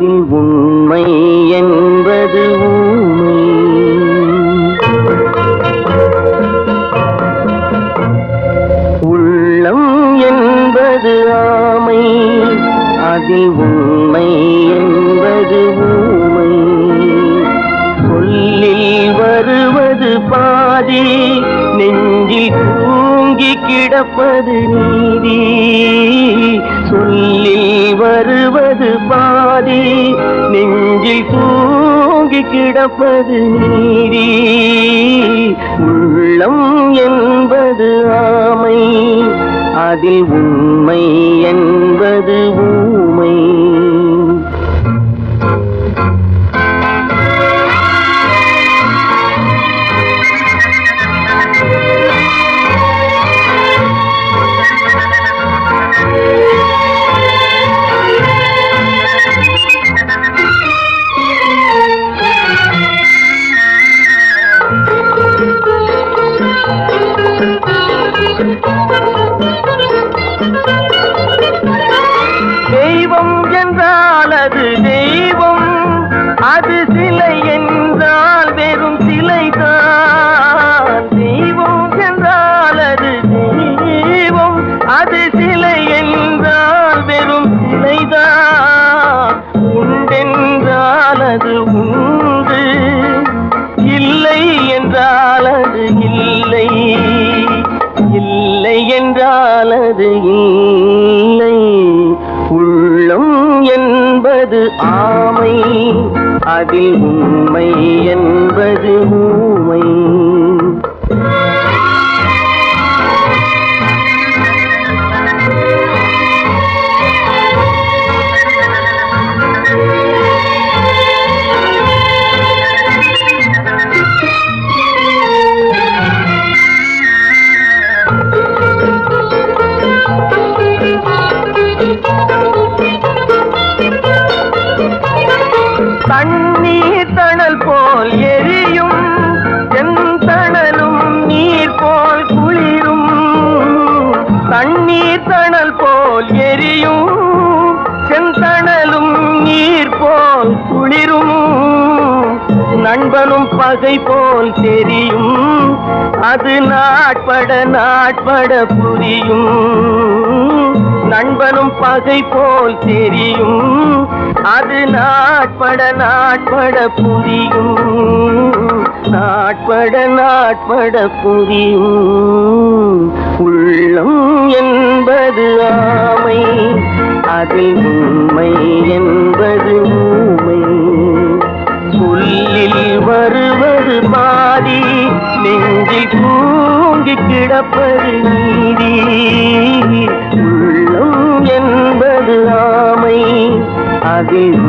அதில் உண்மை என்பது ஊமை. உள்ளம் என்பது ஆமை, அதில் உண்மை என்பது ஊமை. சொல்லில் வருவது பாதி, நெஞ்சில் தூங்கி கிடப்பது நீதி. சொல்லில் வருவது பாதி, நெஞ்சில் தூங்கி கிடப்பது நீதி. உள்ளம் என்பது ஆமை, அதில் உண்மை என்பது ஊமை. தெய்வம் என்றால் அது தெய்வம், அது சிலை என்றால் வெறும் சிலைதான். தெய்வம் என்றால் அது தெய்வம், அது சிலை என்றால் வெறும் சிலைதான். உண்டென்றால் அது உண்டு, இல்லை என்றால் அது இல்லை, இல்லை என்றால் அது இல்லை. உள்ளம் என்பது ஆமை, அதில் உண்மை என்பது ஊமை. தண்ணீர் தணல் போல் எரியும், செந்தணலும் நீர் போல் குளிரும். தண்ணீர் தணல் போல் எரியும், செந்தணலும் நீர் போல் குளிரும். நண்பனும் பகை போல் தெரியும், அது நாட்பட நாட்பட புரியும். நண்பனும் பகை போல் தெரியும், அது நாட்பட நாட்பட புரியும். நாட்பட நாட்பட புரியும். உள்ளம் என்பது ஆமை, அதில் உண்மை என்பது ஊமை. சொல்லில் வருவது பாதி, நெஞ்சில் தூங்கி கிடப்பது நீதி. உள்ளம் என்பது ஆமை, அதில்